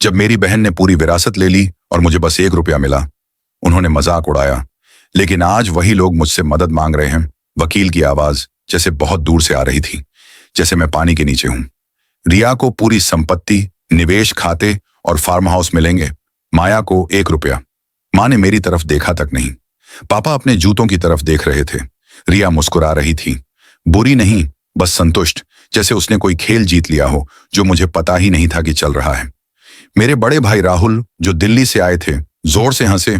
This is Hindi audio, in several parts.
जब मेरी बहन ने पूरी विरासत ले ली और मुझे बस 1 रुपया मिला, उन्होंने मजाक उड़ाया। लेकिन आज वही लोग मुझसे मदद मांग रहे हैं। वकील की आवाज जैसे बहुत दूर से आ रही थी, जैसे मैं पानी के नीचे हूं। रिया को पूरी संपत्ति, निवेश खाते और फार्म हाउस मिलेंगे, माया को 1 रुपया। मां ने मेरी तरफ देखा तक नहीं। पापा अपने जूतों की तरफ देख रहे थे। रिया मुस्कुरा रही थी, बुरी नहीं, बस संतुष्ट, जैसे उसने कोई खेल जीत लिया हो जो मुझे पता ही नहीं था कि चल रहा है। मेरे बड़े भाई राहुल, जो दिल्ली से आए थे, जोर से हंसे।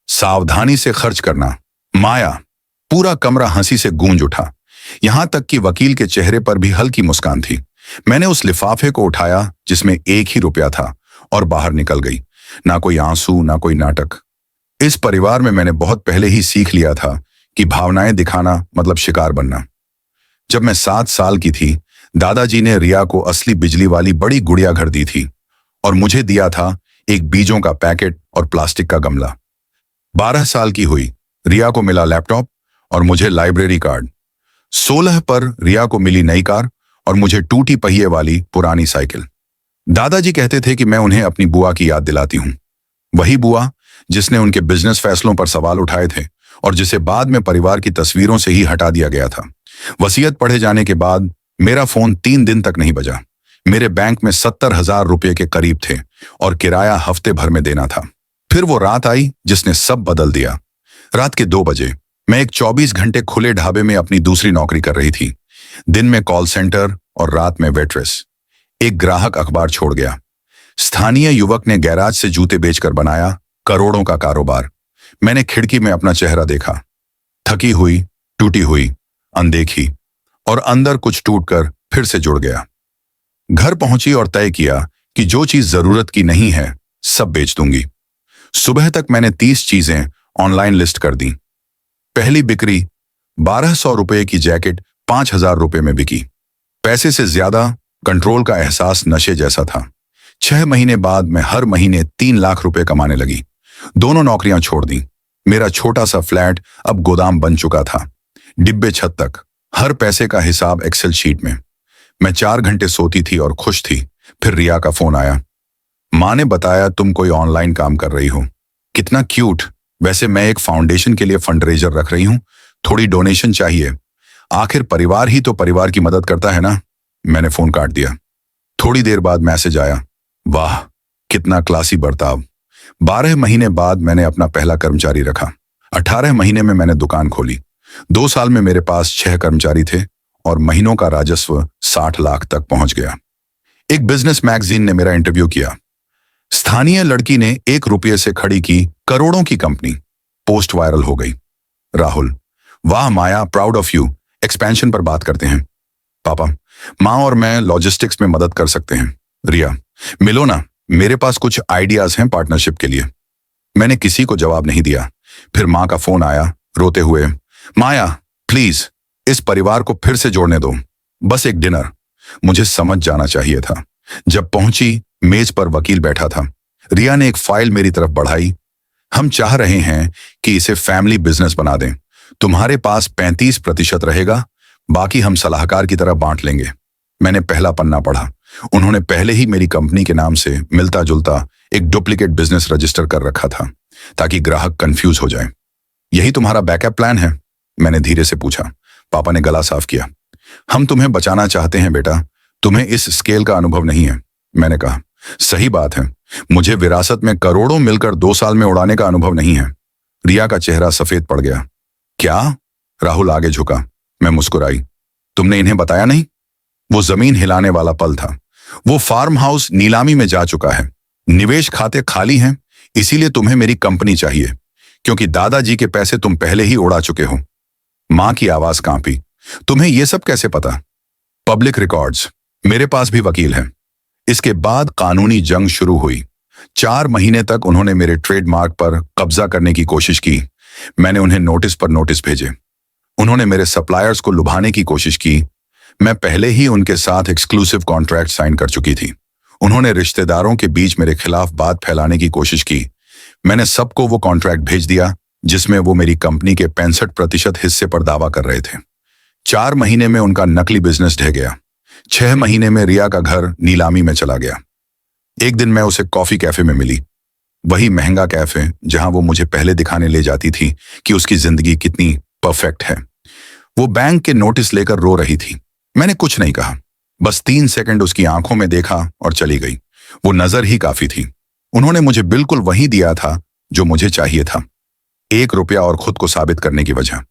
सावधानी से खर्च करना, माया। पूरा कमरा हंसी से गूंज उठा, यहां तक कि वकील के चेहरे पर भी हल्की मुस्कान थी। मैंने उस लिफाफे को उठाया जिसमें 1 ही रुपया था और बाहर निकल गई। ना कोई आंसू, ना कोई नाटक। इस परिवार में मैंने बहुत पहले ही सीख लिया था कि भावनाएं दिखाना मतलब शिकार बनना। जब मैं 7 साल की थी, दादाजी ने रिया को असली बिजली वाली बड़ी गुड़िया घर दी थी और मुझे दिया था एक बीजों का पैकेट और प्लास्टिक का गमला। 12 साल की हुई, रिया को मिला लैपटॉप और मुझे लाइब्रेरी कार्ड। 16 पर रिया को मिली नई कार और मुझे टूटी पहिए वाली पुरानी साइकिल। दादाजी कहते थे कि मैं उन्हें अपनी बुआ की याद दिलाती हूं। वही बुआ जिसने उनके बिजनेस फैसलों पर सवाल उठाए थे और जिसे बाद में परिवार की तस्वीरों से ही हटा दिया गया था। वसीयत पढ़े जाने के बाद मेरा फोन 3 दिन तक नहीं बजा। मेरे बैंक में 70,000 रुपये के करीब थे और किराया हफ्ते भर में देना था। फिर वो रात आई जिसने सब बदल दिया। रात के 2 बजे मैं एक 24 घंटे खुले ढाबे में अपनी दूसरी नौकरी कर रही थी। दिन में कॉल सेंटर और रात में वेट्रेस। एक ग्राहक अखबार छोड़ गया। स्थानीय युवक ने गैराज से जूते बेचकर बनाया करोड़ों का कारोबार। मैंने खिड़की में अपना चेहरा देखा, थकी हुई, टूटी हुई, अनदेखी, और अंदर कुछ टूटकर फिर से जुड़ गया। घर पहुंची और तय किया कि जो चीज जरूरत की नहीं है सब बेच दूंगी। सुबह तक मैंने 30 चीजें ऑनलाइन लिस्ट कर दी। पहली बिक्री 1200 रुपये की जैकेट 5000 रुपये में बिकी। पैसे से ज्यादा कंट्रोल का एहसास नशे जैसा था। 6 महीने बाद मैं हर महीने 3 लाख रुपए कमाने लगी। दोनों नौकरियां छोड़ दी। मेरा छोटा सा फ्लैट अब गोदाम बन चुका था, डिब्बे छत तक, हर पैसे का हिसाब एक्सेल शीट में। मैं 4 घंटे सोती थी और खुश थी। फिर रिया का फोन आया। माँ ने बताया तुम कोई ऑनलाइन काम कर रही हो। कितना क्यूट। वैसे मैं एक फाउंडेशन के लिए फंडरेजर रख रही हूँ, थोड़ी डोनेशन चाहिए। आखिर परिवार ही तो परिवार की मदद करता है ना। मैंने फोन काट दिया। थोड़ी देर बाद मैसेज आया, वाह कितना क्लासी बर्ताव। 12 महीने बाद मैंने अपना पहला कर्मचारी रखा। 18 महीने में मैंने दुकान खोली। 2 साल में मेरे पास 6 कर्मचारी थे और महीनों का राजस्व 60 लाख तक पहुंच गया। एक बिजनेस मैगजीन ने मेरा इंटरव्यू किया। स्थानीय लड़की ने 1 रुपये से खड़ी की करोड़ों की कंपनी। पोस्ट वायरल हो गई। राहुल, वाह माया, प्राउड ऑफ यू। एक्सपेंशन पर बात करते हैं। पापा, माँ और मैं लॉजिस्टिक्स में मदद कर सकते हैं। रिया, मिलो ना, मेरे पास कुछ आइडियाज हैं पार्टनरशिप के लिए। मैंने किसी को जवाब नहीं दिया। फिर माँ का फोन आया रोते हुए, माया प्लीज इस परिवार को फिर से जोड़ने दो, बस एक डिनर। मुझे समझ जाना चाहिए था। जब पहुंची, मेज पर वकील बैठा था। रिया ने एक फाइल मेरी तरफ बढ़ाई। हम चाह रहे हैं कि इसे फैमिली बिजनेस बना दें। तुम्हारे पास 35% रहेगा, बाकी हम सलाहकार की तरह बांट लेंगे। मैंने पहला पन्ना पढ़ा। उन्होंने पहले ही मेरी कंपनी के नाम से मिलता जुलता एक डुप्लीकेट बिजनेस रजिस्टर कर रखा था ताकि ग्राहक कंफ्यूज हो जाए। यही तुम्हारा बैकअप प्लान है? मैंने धीरे से पूछा। पापा ने गला साफ किया। हम तुम्हें बचाना चाहते हैं बेटा, तुम्हें इस स्केल का अनुभव नहीं है। मैंने कहा, सही बात है, मुझे विरासत में करोड़ों मिलकर 2 साल में उड़ाने का अनुभव नहीं है। रिया का चेहरा सफेद पड़ गया। क्या? राहुल आगे झुका। मैं मुस्कुराई। तुमने इन्हें बताया नहीं? वो जमीन हिलाने वाला पल था। वो फार्म हाउस नीलामी में जा चुका है, निवेश खाते खाली हैं, इसीलिए तुम्हें मेरी कंपनी चाहिए, क्योंकि दादाजी के पैसे तुम पहले ही उड़ा चुके हो। मां की आवाज कांपी। तुम्हें यह सब कैसे पता? पब्लिक रिकॉर्ड्स, मेरे पास भी वकील हैं। इसके बाद कानूनी जंग शुरू हुई। 4 महीने तक उन्होंने मेरे ट्रेडमार्क पर कब्जा करने की कोशिश की। मैंने उन्हें नोटिस पर नोटिस भेजे। उन्होंने मेरे सप्लायर्स को लुभाने की कोशिश की। मैं पहले ही उनके साथ एक्सक्लूसिव कॉन्ट्रैक्ट साइन कर चुकी थी। उन्होंने रिश्तेदारों के बीच मेरे खिलाफ बात फैलाने की कोशिश की। मैंने सबको वो कॉन्ट्रैक्ट भेज दिया जिसमें वो मेरी कंपनी के 65% हिस्से पर दावा कर रहे थे। 4 महीने में उनका नकली बिजनेस ढह गया। 6 महीने में रिया का घर नीलामी में चला गया। एक दिन मैं उसे कॉफी कैफे में मिली, वही महंगा कैफे जहां वो मुझे पहले दिखाने ले जाती थी कि उसकी जिंदगी कितनी परफेक्ट है। वो बैंक के नोटिस लेकर रो रही थी। मैंने कुछ नहीं कहा, बस 3 सेकंड उसकी आंखों में देखा और चली गई। वो नजर ही काफी थी। उन्होंने मुझे बिल्कुल वही दिया था जो मुझे चाहिए था, 1 रुपया और खुद को साबित करने की वजह।